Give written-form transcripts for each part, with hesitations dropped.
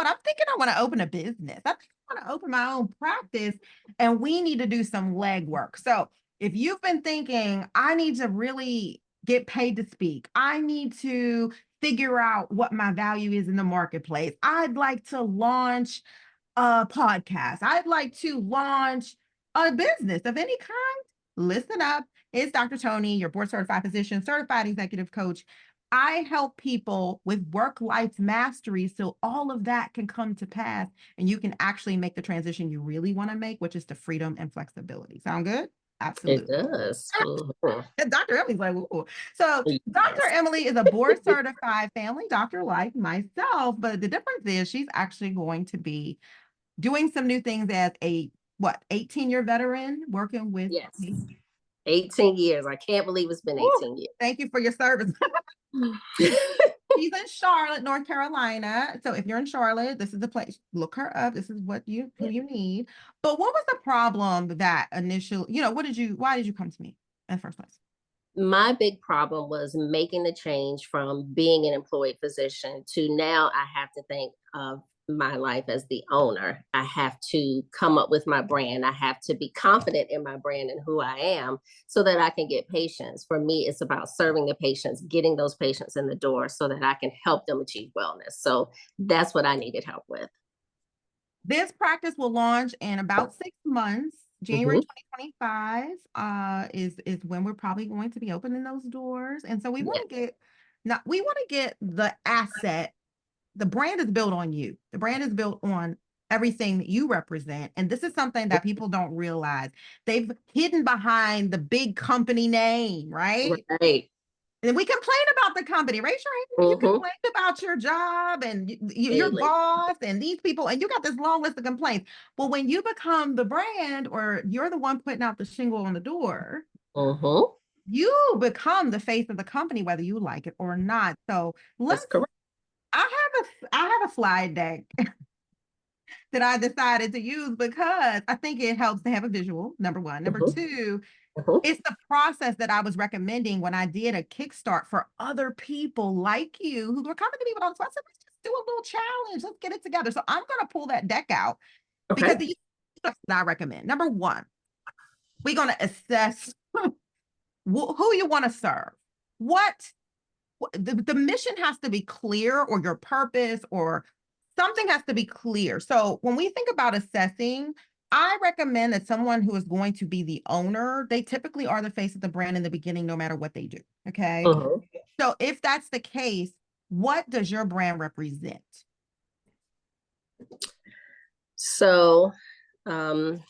what, I'm thinking I want to open a business. I think I want to open my own practice, and we need to do some legwork. So if you've been thinking, I need to really get paid to speak, I need to figure out what my value is in the marketplace, I'd like to launch a podcast, I'd like to launch a business of any kind, listen up. It's Dr. Toni, your board certified physician, certified executive coach. I help people with work-life mastery so all of that can come to pass and you can actually make the transition you really want to make, which is to freedom and flexibility. Sound good? It Absolutely. does. Mhm. Dr. Emily's like, ooh. So Dr. Yes. Emily is a board certified family doctor like myself, but the difference is she's actually going to be doing some new things as a 18-year veteran working with Yes. me. 18 years. I can't believe it's been Ooh, 18 years. thank you for your service. She's in Charlotte, North Carolina. So if you're in Charlotte, this is the place. Look her up. This is who you need. But what was the problem that initial, why did you come to me in the first place? My big problem was making the change from being an employed physician to now I have to think of my life as the owner. I have to come up with my brand. I have to be confident in my brand and who I am so that I can get patients. For me, it's about serving the patients, getting those patients in the door so that I can help them achieve wellness. So that's what I needed help with. This practice will launch in about 6 months. January Mhm. 2025 is when we're probably going to be opening those doors. And so we want Yeah. to get now we want to get the asset. The brand is built on you. The brand is built on everything that you represent. And this is something that people don't realize. They've hidden behind the big company name, right? Right. And we complain about the company. Raise your hand if you Mhm. complain about your job and your Daily. boss and these people, and you got this long list of complaints. Well, when you become the brand or you're the one putting out the shingle on the door, Mhm. you become the face of the company, whether you like it or not. So That's let's, correct. I have a slide deck that I decided to use because I think it helps to have a visual, number one. Number Mhm. two, Mhm. it's the process that I was recommending when I did a kickstart for other people like you who were coming to me with all this. I said, let's just do a little challenge. Let's get it together. So I'm going to pull that deck out because Okay. the stuff that I recommend. Number one, we're going to assess who you want to serve. What the mission has to be clear, or your purpose, or something has to be clear. So when we think about assessing, I recommend that someone who is going to be the owner, they typically are the face of the brand in the beginning, no matter what they do. Okay. Mhm. So if that's the case, what does your brand represent? So, um,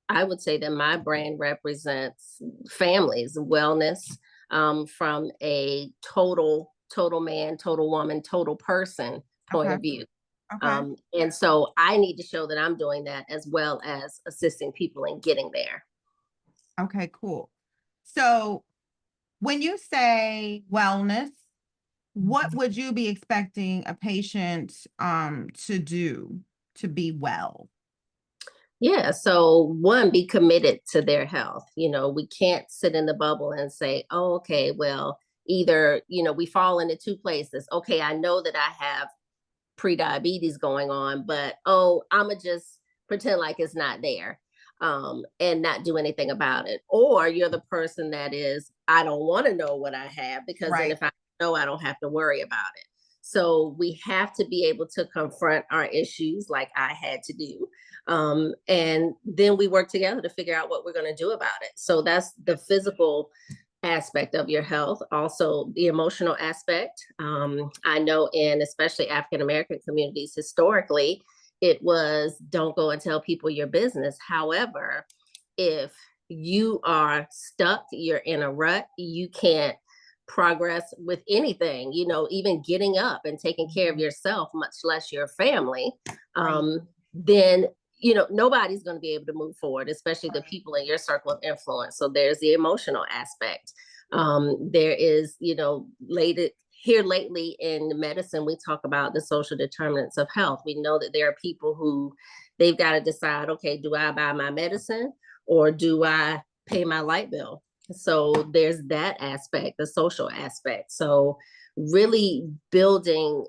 I would say that my brand represents families, wellness, from a total man, total woman, total person point Okay. of view. Okay. And so I need to show that I'm doing that as well as assisting people in getting there. Okay, cool. So when you say wellness, what would you be expecting a patient to do to be well? Yeah. So, one, be committed to their health. We can't sit in the bubble and say, oh, okay, well, either, we fall into two places. Okay, I know that I have pre-diabetes going on, but oh, I'ma just pretend like it's not there, and not do anything about it. Or you're the person that is, I don't want to know what I have, because then Right. if I know, I don't have to worry about it. So we have to be able to confront our issues like I had to do. And then we work together to figure out what we're going to do about it. So that's the physical aspect of your health, also the emotional aspect. I know in especially African American communities, historically, it was don't go and tell people your business. However, if you are stuck, you're in a rut, you can't progress with anything, even getting up and taking care of yourself, much less your family, Right. then nobody's going to be able to move forward, especially the people in your circle of influence. So there's the emotional aspect. There is, lately in medicine, we talk about the social determinants of health. We know that there are people who they've got to decide, okay, do I buy my medicine or do I pay my light bill? So there's that aspect, the social aspect. So really building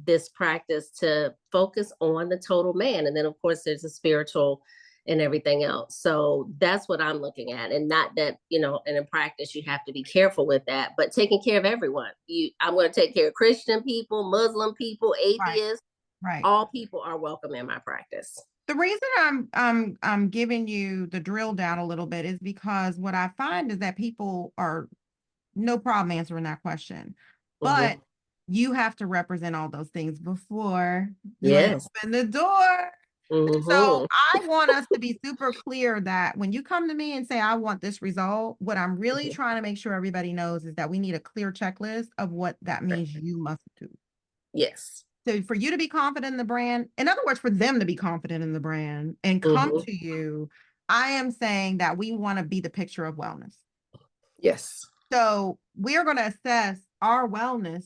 this practice to focus on the total man. And then, of course, there's the spiritual and everything else. So that's what I'm looking at. And not that, and in practice, you have to be careful with that, but taking care of everyone. I'm going to take care of Christian people, Muslim people, Right, atheists. right. All people are welcome in my practice. The reason I'm giving you the drill down a little bit is because what I find is that people are no problem answering that question. But Hmm. you have to represent all those things before you Yes. open the door. So Hmm. I want us to be super clear that when you come to me and say, I want this result, what I'm really Hmm. trying to make sure everybody knows is that we need a clear checklist of what that means you must do. Yes. So for you to be confident in the brand, in other words, for them to be confident in the brand and come Hmm. to you, I am saying that we want to be the picture of wellness. Yes. So we're going to assess our wellness.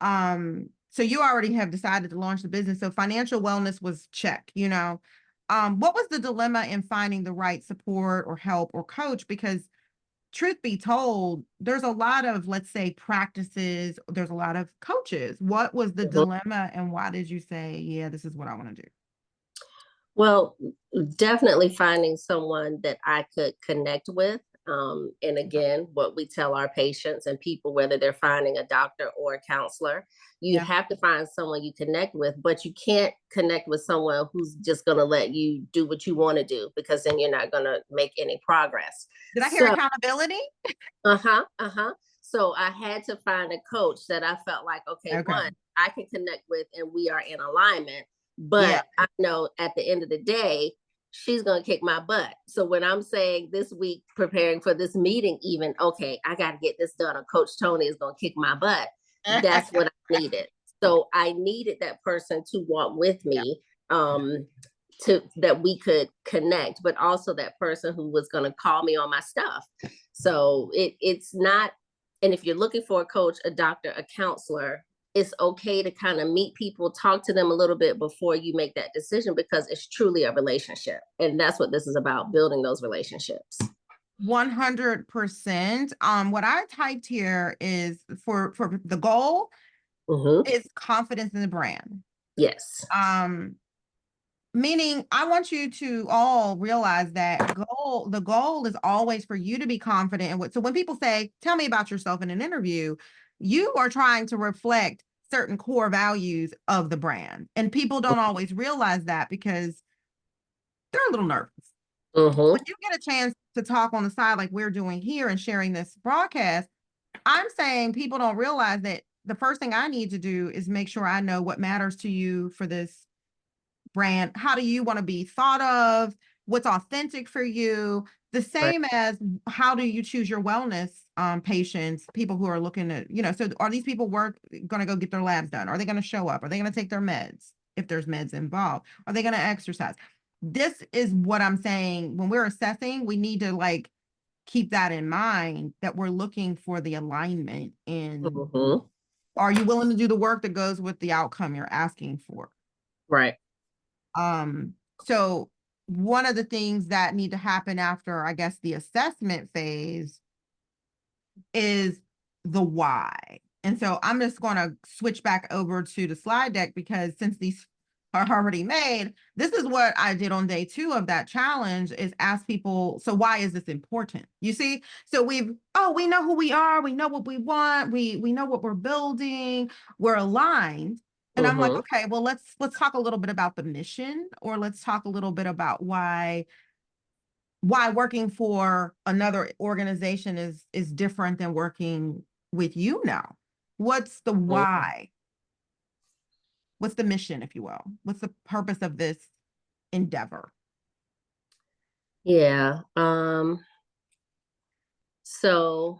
So you already have decided to launch the business. So financial wellness was check, what was the dilemma in finding the right support or help or coach? Because truth be told, there's a lot of, let's say, practices, there's a lot of coaches. What was the Mhm. dilemma and why did you say, yeah, this is what I want to do? Well, definitely finding someone that I could connect with. And again, what we tell our patients and people, whether they're finding a doctor or a counselor, you Yeah. have to find someone you connect with, but you can't connect with someone who's just going to let you do what you want to do, because then you're not going to make any progress. Did I hear So, accountability? So I had to find a coach that I felt like, okay, Okay. one, I can connect with and we are in alignment. Yeah. But I know at the end of the day, she's going to kick my butt. So when I'm saying this week, preparing for this meeting, even, okay, I got to get this done, or Coach Toni is going to kick my butt. That's what I needed. So I needed that person to walk with Yeah. me, to that we could connect, but also that person who was going to call me on my stuff. So it's not, and if you're looking for a coach, a doctor, a counselor, it's okay to kind of meet people, talk to them a little bit before you make that decision, because it's truly a relationship. And that's what this is about, building those relationships. 100%. What I typed here is for the goal Hmm. is confidence in the brand. Yes. Um, Meaning I want you to all realize that the goal is always for you to be confident in what. So when people say, tell me about yourself in an interview, you are trying to reflect certain core values of the brand. And people don't always realize that because they're a little nervous. When Hmm. you get a chance to talk on the side like we're doing here and sharing this broadcast, I'm saying people don't realize that the first thing I need to do is make sure I know what matters to you for this brand. How do you want to be thought of? What's authentic for you? The Right. same as how do you choose your wellness patients, people who are looking at, so are these people going to go get their labs done? Are they going to show up? Are they going to take their meds if there's meds involved? Are they going to exercise? This is what I'm saying. When we're assessing, we need to like keep that in mind that we're looking for the alignment in Hmm. are you willing to do the work that goes with the outcome you're asking for? Right. So one of the things that need to happen after, I guess, the assessment phase is the why. And so I'm just going to switch back over to the slide deck because since these are already made, this is what I did on day 2 of that challenge is ask people, so why is this important? You see? So we know who we are, we know what we want, we know what we're building, we're aligned. And I'm like, Hmm. okay, well, let's talk a little bit about the mission, or let's talk a little bit about why working for another organization is different than working with you now. What's the why? What's the mission, if you will? What's the purpose of this endeavor? Yeah. So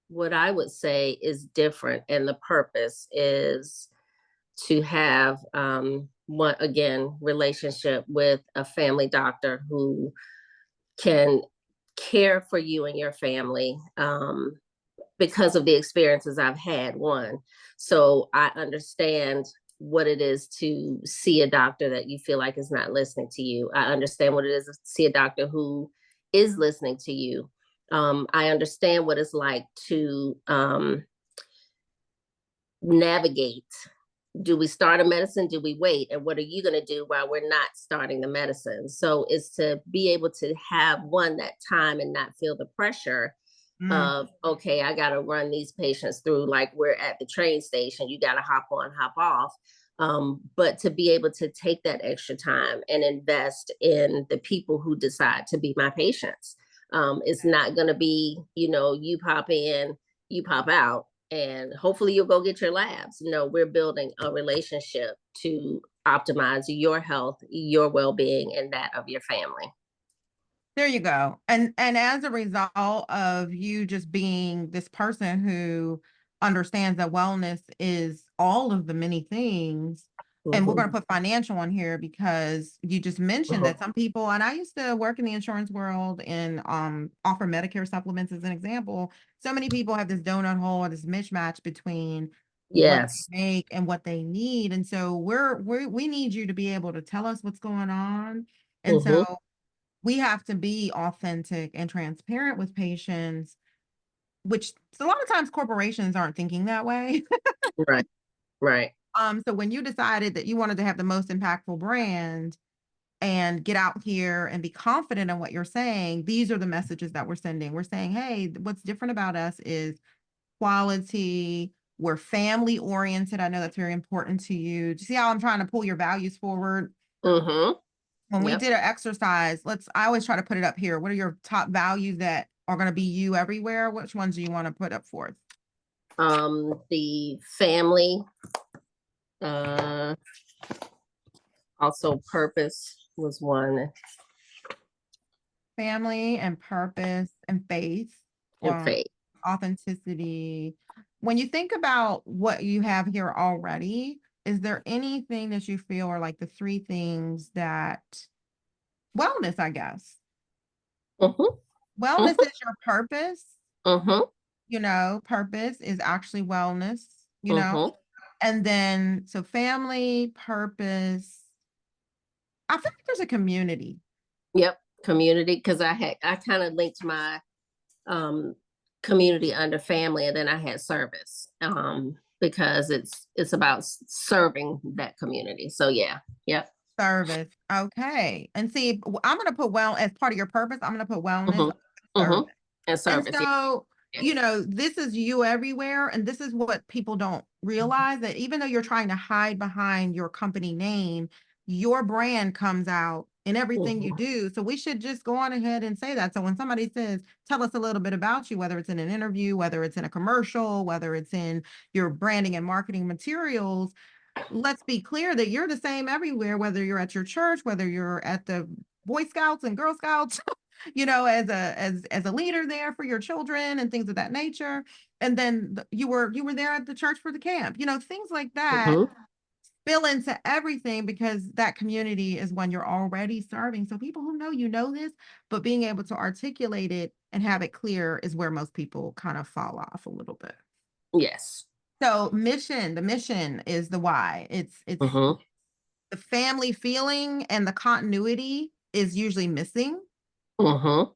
what I would say is different, and the purpose is to have, one, again, relationship with a family doctor who can care for you and your family, because of the experiences I've had. One, so I understand what it is to see a doctor that you feel like is not listening to you. I understand what it is to see a doctor who is listening to you. I understand what it's like to navigate. Do we start a medicine? Do we wait? And what are you going to do while we're not starting the medicine? So it's to be able to have that time and not feel the pressure Mm. of, okay, I got to run these patients through, like we're at the train station, you got to hop on, hop off. But to be able to take that extra time and invest in the people who decide to be my patients. It's not going to be, you pop in, you pop out, and hopefully you'll go get your labs. No, we're building a relationship to optimize your health, your well-being, and that of your family. There you go. And as a result of you just being this person who understands that wellness is all of the many things, and we're going to Mm-hmm. put financial on here because you just mentioned that Mm-hmm. some people, and I used to work in the insurance world and offer Medicare supplements as an example. So many people have this donut hole or this mismatch between what Yes. they make and what they need. And so we need you to be able to tell us what's going on. And Mm-hmm. so we have to be authentic and transparent with patients, which a lot of times corporations aren't thinking that way. Right. Right. So when you decided that you wanted to have the most impactful brand and get out here and be confident in what you're saying, these are the messages that we're sending. We're saying, hey, what's different about us is quality. We're family oriented. I know that's very important to you. Do you see how I'm trying to pull your values forward? Mm-hmm. When we Yep. did an exercise, I always try to put it up here. What are your top values that are going to be you everywhere? Which ones do you want to put up forth? The family, uh, also purpose was one, Family and purpose and faith, and um, faith. authenticity. When you think about what you have here already, is there anything that you feel are like the three things that wellness, I guess? Mm-hmm. Wellness Mm-hmm. is your purpose. Mm-hmm. Purpose is actually wellness. Mm-hmm. And then, so family, purpose. I feel like there's a community. Yep. Community, because I kind of linked my um community under family, and then I had service. Because it's about serving that community. So yeah. Yep. Service. Okay. And see, I'm going to put as part of your purpose, I'm going to put wellness, Mm-hmm. Mm-hmm. service. And And service. so, Yeah. this is you everywhere. And this is what people don't realize, that even though you're trying to hide behind your company name, your brand comes out in everything you Mm-hmm. do. So we should just go on ahead and say that. So when somebody says, tell us a little bit about you, whether it's in an interview, whether it's in a commercial, whether it's in your branding and marketing materials, let's be clear that you're the same everywhere, whether you're at your church, whether you're at the Boy Scouts and Girl Scouts, as a leader there for your children and things of that nature. And then you were there at the church for the camp, things like that Mm-hmm. spill into everything because that community is one you're already serving. So people who know this, but being able to articulate it and have it clear is where most people kind of fall off a little bit. Yes. So the mission is the why. It's Mm-hmm. the family feeling and the continuity is usually missing Mm-hmm.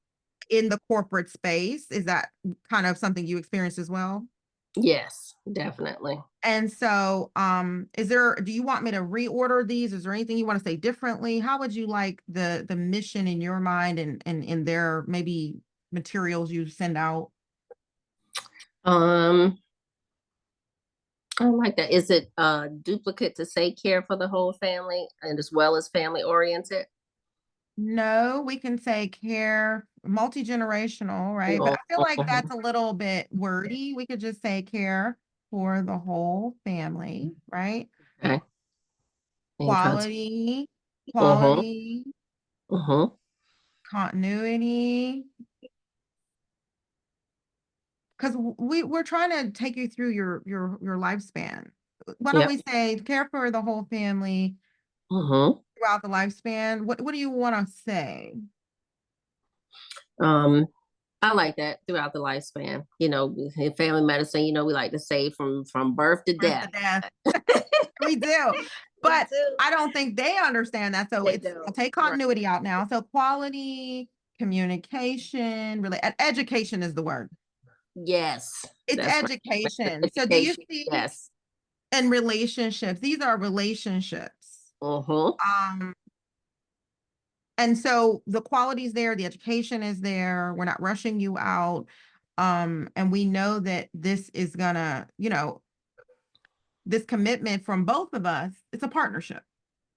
in the corporate space. Is that kind of something you experienced as well? Yes, definitely. And so, do you want me to reorder these? Is there anything you want to say differently? How would you like the mission in your mind and in their maybe materials you send out? Um, I like that. Is it a duplicate to say care for the whole family and as well as family oriented? No, we can say care multi-generational, right? But No. I feel like Mhm. that's a little bit wordy. We could just say care for the whole family, right? Okay. In context. Quality, Mm-hmm. quality, Mm-hmm. continuity. Because we're trying to take you through your lifespan. Why don't Yep. we say care for the whole family Mm-hmm. throughout the lifespan? What do you want to say? Um, I like that throughout the lifespan. In family medicine, we like to say from birth to Birth to death. death. We do. We But do. I don't think they understand that. So They I'll don't. take Right. continuity out now. So quality, communication, really, education is the word. Yes, It's that's right. education. So do you Education. see Yes. And relationships, these are relationships. Mm-hmm. Um, and so the quality is there, the education is there, we're not rushing you out. And we know that this is gonna, this commitment from both of us, it's a partnership.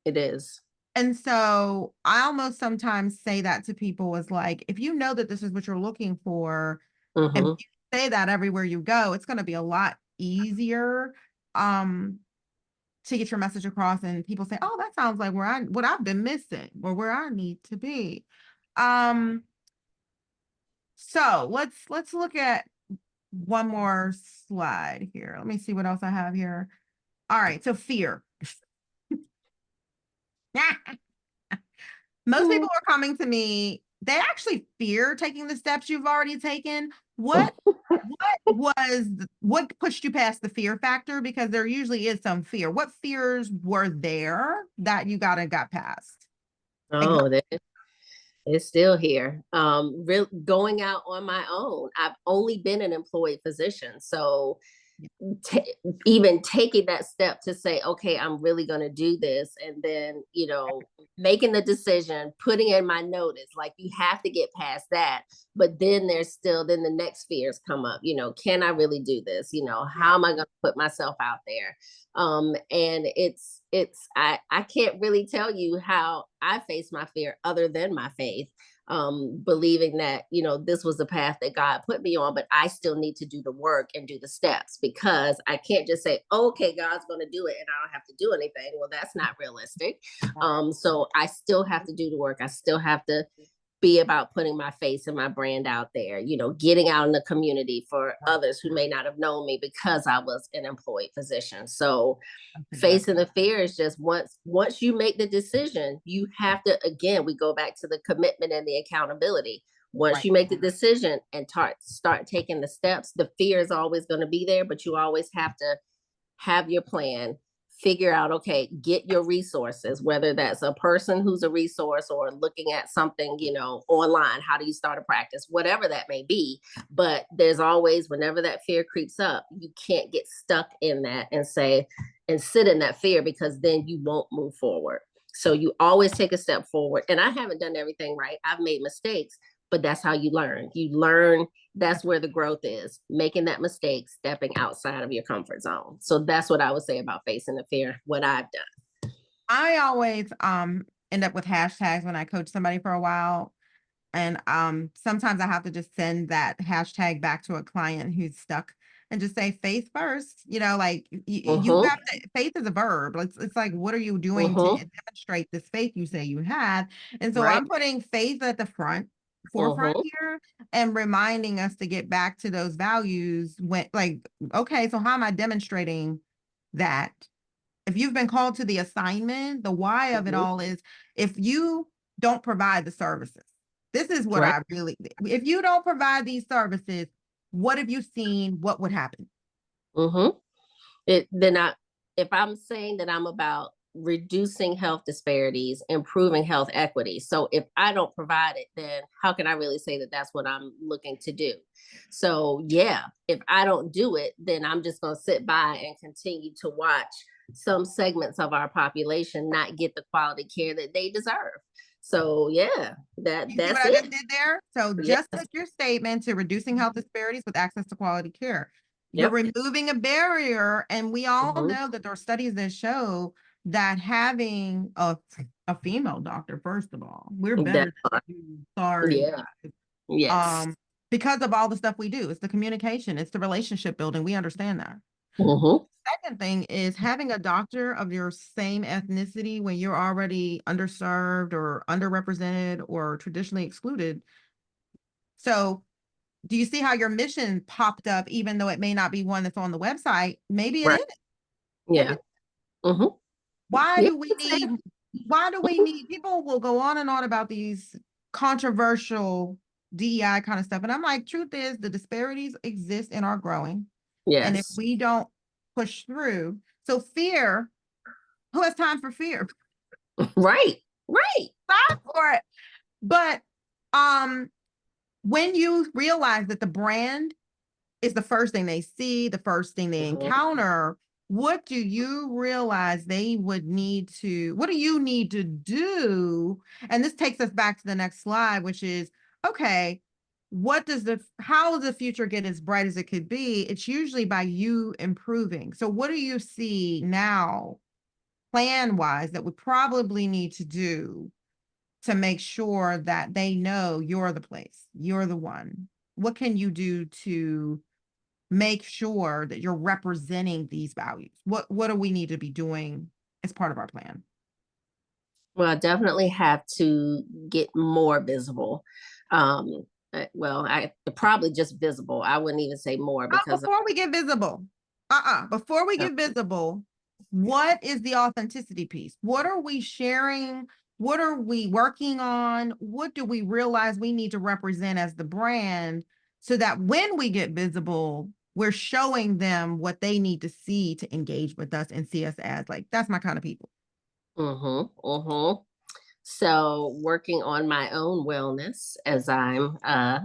It is. And so I almost sometimes say that to people is like, if you know that this is what you're looking for, and Mm-hmm. you say that everywhere you go, it's going to be a lot easier um to get your message across, and people say, oh, that sounds like what I've been missing or where I need to be. Um, so let's look at one more slide here. Let me see what else I have here. All right, so fear. Most people are coming to me, they actually fear taking the steps you've already taken. What pushed you past the fear factor? Because there usually is some fear. What fears were there that you got past? Like what? Oh, it's still here. Going out on my own. I've only been an employed physician, so even taking that step to say, okay, I'm really going to do this, and then making the decision, putting in my notice, like you have to get past that. But then then the next fears come up. Can I really do this? How Yeah. am I going to put myself out there? And I can't really tell you how I face my fear other than my faith, believing that this was the path that God put me on, but I still need to do the work and do the steps, because I can't just say, okay, God's going to do it and I don't have to do anything. Well, that's not realistic. So I still have to do the work. I still have to be about putting my face and my brand out there, getting out in the community for others who may not have known me because I was an employed physician. So That's facing exactly. the fear is just, once you make the decision, you have to, again, we go back to the commitment and the accountability. Once Right. you make the decision and start taking the steps, the fear is always going to be there, but you always have to have your plan, figure out, okay, get your resources, whether that's a person who's a resource or looking at something, online. How do you start a practice? Whatever that may be. But there's always, whenever that fear creeps up, you can't get stuck in that and sit in that fear, because then you won't move forward. So you always take a step forward. And I haven't done everything right. I've made mistakes, but that's how you learn. You learn, that's where the growth is, making that mistake, stepping outside of your comfort zone. So that's what I would say about facing the fear, what I've done. I always end up with hashtags when I coach somebody for a while. And sometimes I have to just send that hashtag back to a client who's stuck and just say faith first. Like you Mm-hmm. have to, faith is a verb. It's like, what are you doing to Mm-hmm. demonstrate this faith you say you have? And so Right. I'm putting faith at the forefront Mm-hmm. here, and reminding us to get back to those values when, like, okay, so how am I demonstrating that? If you've been called to the assignment, the why of it Mm-hmm. all is, if you don't provide the services, this is what Right. I really, if you don't provide these services, what have you seen? What would happen? Mm-hmm. Then if I'm saying that I'm about reducing health disparities, improving health equity. So if I don't provide it, then how can I really say that that's what I'm looking to do? So yeah, if I don't do it, then I'm just going to sit by and continue to watch some segments of our population not get the quality care that they deserve. So yeah, You see what that's I just it. did there? So just Yes. like your statement to reducing health disparities with access to quality care, you're Yep. removing a barrier. And we all Mm-hmm. know that there are studies that show that having a female doctor, first of all, we're That better than you. Sorry, yeah. Yes. um because of all the stuff we do. It's the communication, it's the relationship building. We understand that. Mm-hmm. Second thing is having a doctor of your same ethnicity when you're already underserved or underrepresented or traditionally excluded. So do you see how your mission popped up, even though it may not be one that's on the website? Maybe it Right. is. Maybe. Yeah. Mm-hmm. Why Yeah. do we need, people will go on and on about these controversial DEI kind of stuff. And I'm like, truth is the disparities exist and are growing. And if Yes. we don't push through, so fear, who has time for fear? Right. Right. Time for it. But um, when you realize that the brand is the first thing they see, the first thing they Mhm. encounter, what do you realize they would need to, what do you need to do? And this takes us back to the next slide, which is, okay, how does the future get as bright as it could be? It's usually by you improving. So what do you see now, plan wise, that we probably need to do to make sure that they know you're the place, you're the one? What can you do to make sure that you're representing these values? What do we need to be doing as part of our plan? Well, I definitely have to get more visible. Well, I probably just visible. I wouldn't even say more Oh, because before we get visible, before we get visible, what is the authenticity piece? What are we sharing? What are we working on? What do we realize we need to represent as the brand so that when we get visible, we're showing them what they need to see to engage with us and see us as like, that's my kind of people. So working on my own wellness as I'm My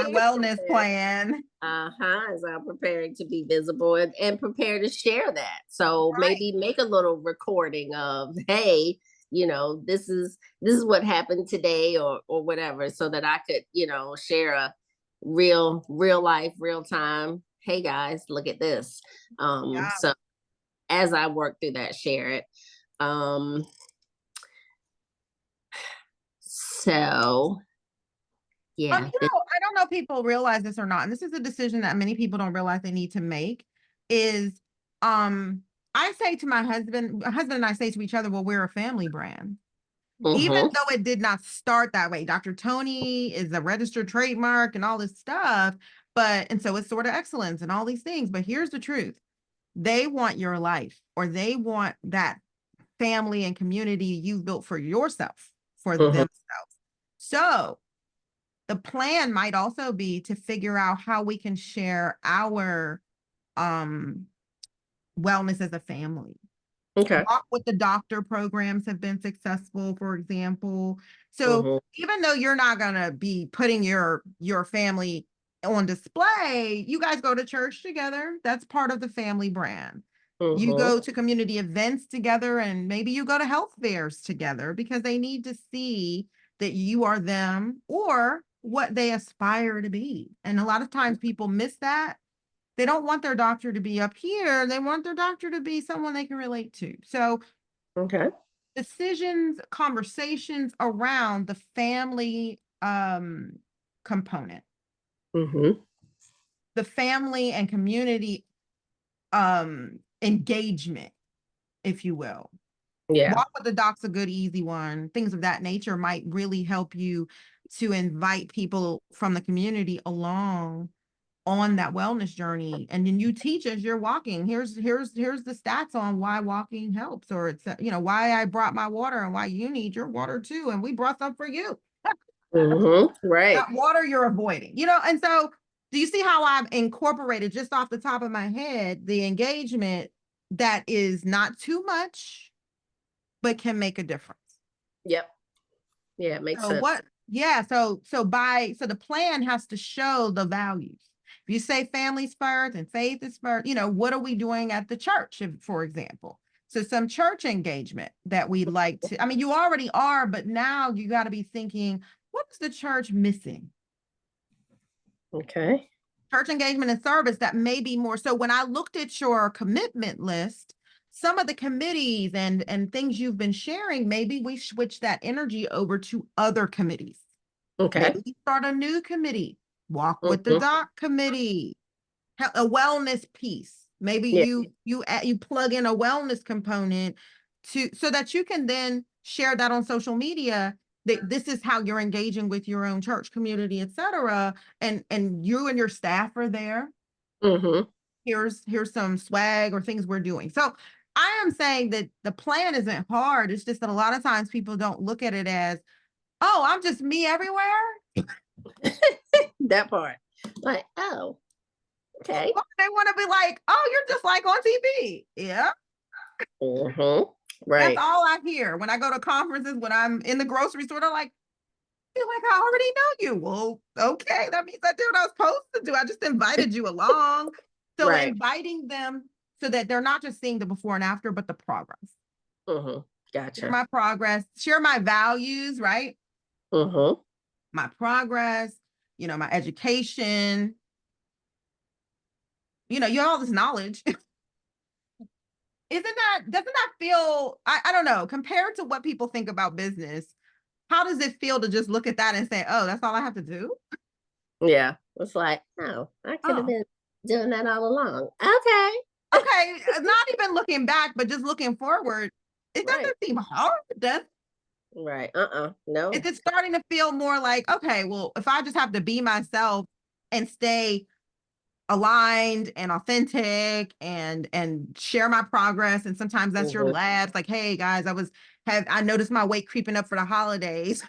wellness plan. as I'm preparing to be visible and prepare to share that. So Right. maybe make a little recording of, hey, this is what happened today or whatever, so that I could, share a real life, real time. Hey guys, look at this. Yeah. So as I work through that, share it. Um, so yeah. I don't know if people realize this or not, and this is a decision that many people don't realize they need to make, is I say to my husband and I say to each other, well, we're a family brand. Even Mm-hmm. though it did not start that way. Dr. Toni is a registered trademark and all this stuff, and so it's sort of excellence and all these things. But here's the truth. They want your life, or they want that family and community you've built for yourself, for Mm-hmm. themselves. So the plan might also be to figure out how we can share our um wellness as a family. Okay. Walk with the doctor programs have been successful, for example. So Mm-hmm. even though you're not going to be putting your family on display, you guys go to church together. That's part of the family brand. You Mm-hmm. go to community events together, and maybe you go to health fairs together because they need to see that you are them or what they aspire to be. And a lot of times people miss that. They don't want their doctor to be up here. They want their doctor to be someone they can relate to. So Okay. decisions, conversations around the family component, Mm-hmm. the family and community engagement, if you will. Yeah. Walk with the doc's a good, easy one. Things of that nature might really help you to invite people from the community along on that wellness journey. And then you teach as you're walking. Here's the stats on why walking helps, or it's why I brought my water and why you need your water too, and we brought some for you. Mm-hmm. Right. That water you're avoiding, and so do you see how I've incorporated just off the top of my head the engagement that is not too much but can make a difference? Yep. Yeah, it makes So sense. what? Yeah. So the plan has to show the values. If you say families first and faith is first, what are we doing at the church, for example? So some church engagement that we'd like to. I mean, you already are, but now you got to be thinking, what is the church missing? Okay. Church engagement and service that may be more. So when I looked at your commitment list, some of the committees and things you've been sharing, maybe we switch that energy over to other committees. Okay. Maybe we start a new committee, walk with the Mm-hmm. doc committee, a wellness piece. Maybe Yeah. you plug in a wellness component so that you can then share that on social media, that this is how you're engaging with your own church community, etc. And you and your staff are there. Mm-hmm. Here's some swag or things we're doing. So I am saying that the plan isn't hard. It's just that a lot of times people don't look at it as, oh, I'm just me everywhere. That part. Like, oh, okay. They want to be like, oh, you're just like on TV. Yeah. Mm-hmm. That's Right. all I hear when I go to conferences, when I'm in the grocery store. They're like, I feel like I already know you. Well, okay. That means I did what I was supposed to do. I just invited you along. So Right. inviting them. so that they're not just seeing the before and after, but the progress. Mm-hmm. Share Gotcha. my progress, share my values, right? Mm-hmm. My progress, my education, you have all this knowledge. Doesn't that feel, I don't know, compared to what people think about business, how does it feel to just look at that and say, oh, that's all I have to do? Yeah. It's like, oh, I could have Oh, been doing that all along. Okay. okay. Not even looking back, but just looking forward. It Right. doesn't seem hard, does it? Right. No. It's starting to feel more like, okay, well, if I just have to be myself and stay aligned and authentic and share my progress, and sometimes that's your Mm-hmm. labs, like, hey guys, I noticed my weight creeping up for the holidays.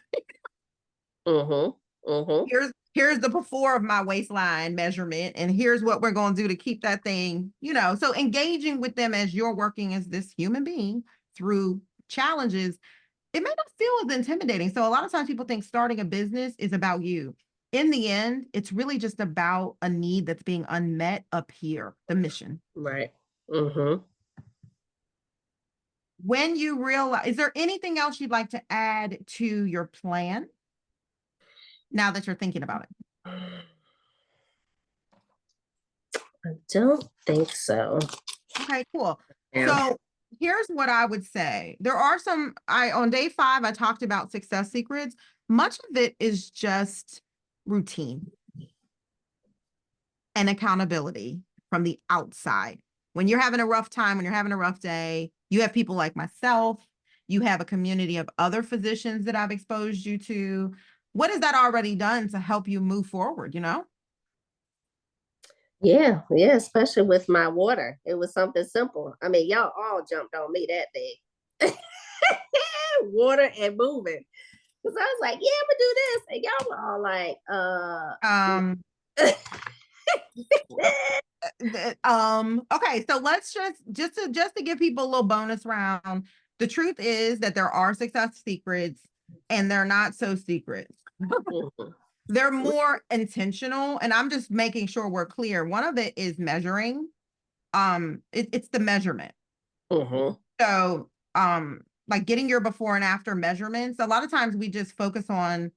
Mm-hmm. Mm-hmm. Here's the before of my waistline measurement, and here's what we're going to do to keep that thing, so engaging with them as you're working as this human being through challenges, it may not feel as intimidating. So a lot of times people think starting a business is about you. In the end, it's really just about a need that's being unmet up here, the mission. Right. Mm-hmm. When you realize, is there anything else you'd like to add to your plan now that you're thinking about it? I don't think so. Okay, cool. Yeah. So here's what I would say. There are on day 5, I talked about success secrets. Much of it is just routine and accountability from the outside. When you're having a rough time, when you're having a rough day, you have people like myself, you have a community of other physicians that I've exposed you to. What has that already done to help you move forward? Yeah, yeah, especially with my water. It was something simple. I mean, y'all all jumped on me that day. Water and moving. Because I was like, yeah, I'm gonna do this. And y'all were all like, Um, okay, so let's just to give people a little bonus round. The truth is that there are success secrets and they're not so secrets. mhm, They're more intentional, and I'm just making sure we're clear. One of it is measuring. It's the measurement. mhm, So, like getting your before and after measurements. A lot of times we just focus on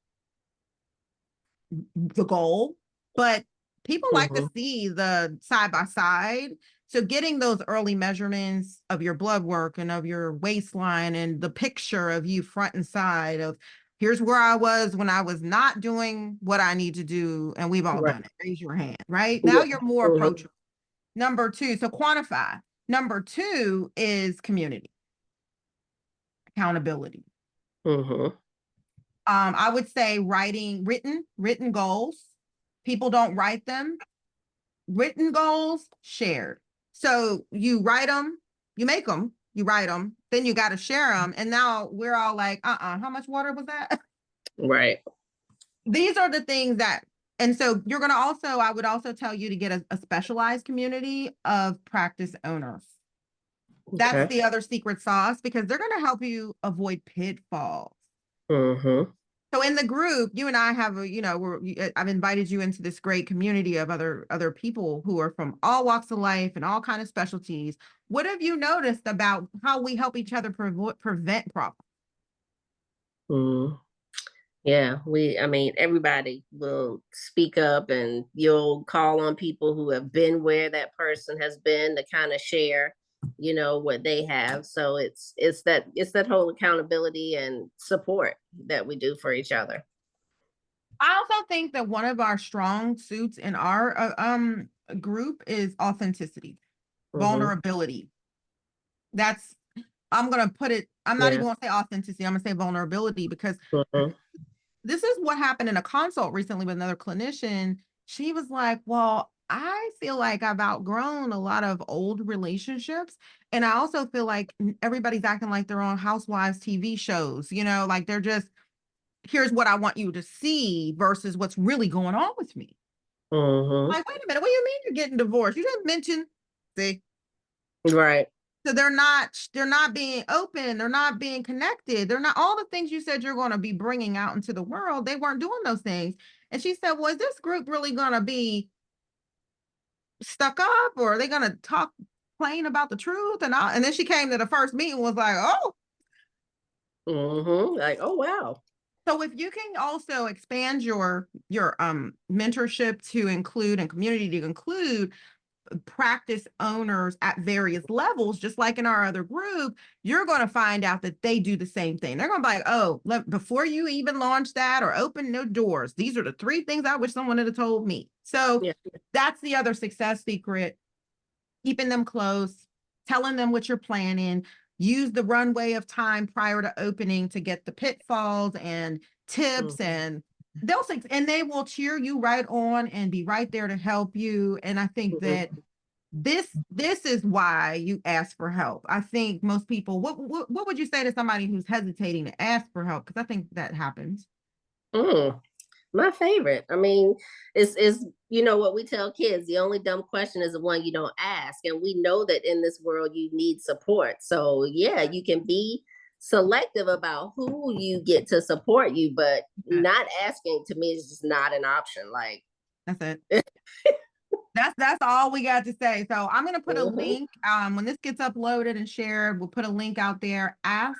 the goal, but people like to mhm, see the side by side. So getting those early measurements of your blood work and of your waistline and the picture of you front and side of here's where I was when I was not doing what I need to do. And we've all right, done it. Raise your hand, right? Now yeah, you're more mhm, approachable. Number 2, so quantify. Number 2 is community, accountability. mhm, I would say written goals. People don't write them. Written goals, shared. So you write them, you make them, you write them, then you got to share them. And now we're all like, how much water was that? right, These are the things that, and so you're going to also, I would also tell you to get a specialized community of practice owners. That's okay, the other secret sauce because they're going to help you avoid pitfalls. mhm, So in the group, you and I have I've invited you into this great community of other people who are from all walks of life and all kind of specialties. What have you noticed about how we help each other prevent problems? mhm. Yeah, I mean, everybody will speak up and you'll call on people who have been where that person has been to kind of share, what they have. So it's that whole accountability and support that we do for each other. I also think that one of our strong suits in our group is authenticity, Hmm. vulnerability. That's I'm gonna put it. I'm not Yeah. even gonna say authenticity. I'm gonna say vulnerability because Hmm. this is what happened in a consult recently with another clinician. She was like, well, I feel like I've outgrown a lot of old relationships. And I also feel like everybody's acting like they're on Housewives TV shows, like they're just, here's what I want you to see versus what's really going on with me. Hmm. Like, wait a minute, what do you mean you're getting divorced? You didn't mention, see, Right. so they're not being open, they're not being connected, they're not all the things you said you're going to be bringing out into the world, they weren't doing those things. And she said, well, is this group really going to be stuck up or are they going to talk complain about the truth. And then she came to the first meeting and was like, oh. Like, oh wow. So if you can also expand your mentorship to include and community to include practice owners at various levels, just like in our other group, you're going to find out that they do the same thing. They're going to be like, oh, before you even launch that or open no doors, these are the 3 things I wish someone had told me. So Yeah. that's the other success secret, keeping them close, telling them what you're planning, use the runway of time prior to opening to get the pitfalls and tips, and they will cheer you right on and be right there to help you. And I think that this is why you ask for help. I think most people, what would you say to somebody who's hesitating to ask for help? Because I think that happens. Mm. My favorite. I mean, it's you know what we tell kids, the only dumb question is the one you don't ask. And we know that in this world you need support. So yeah, you can be selective about who you get to support you, but not asking to me is just not an option. Like That's it. That's all we got to say. So I'm gonna put a mhm. link when this gets uploaded and shared. We'll put a link out there. Ask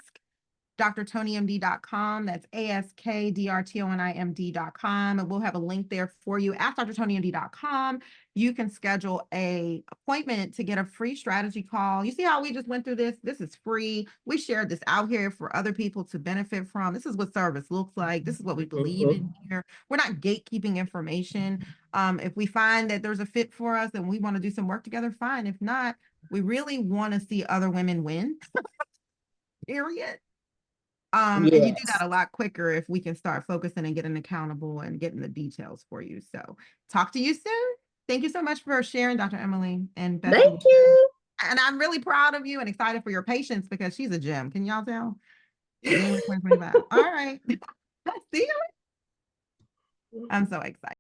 drtonimd.com. That's askdrtonimd.com. And we'll have a link there for you. Ask drtonimd.com. You can schedule a appointment to get a free strategy call. You see how we just went through this? This is free. We shared this out here for other people to benefit from. This is what service looks like. This is what we believe in here. We're not gatekeeping information. If we find that there's a fit for us and we want to do some work together, fine. If not, we really want to see other women win, period. And you do Yes. that a lot quicker if we can start focusing and getting accountable and getting the details for you. So talk to you soon. Thank you so much for sharing, Dr. Emily, and best of Thank luck. you. And I'm really proud of you and excited for your patience because she's a gem. Can y'all tell? January 2025. All right. See you. I'm so excited.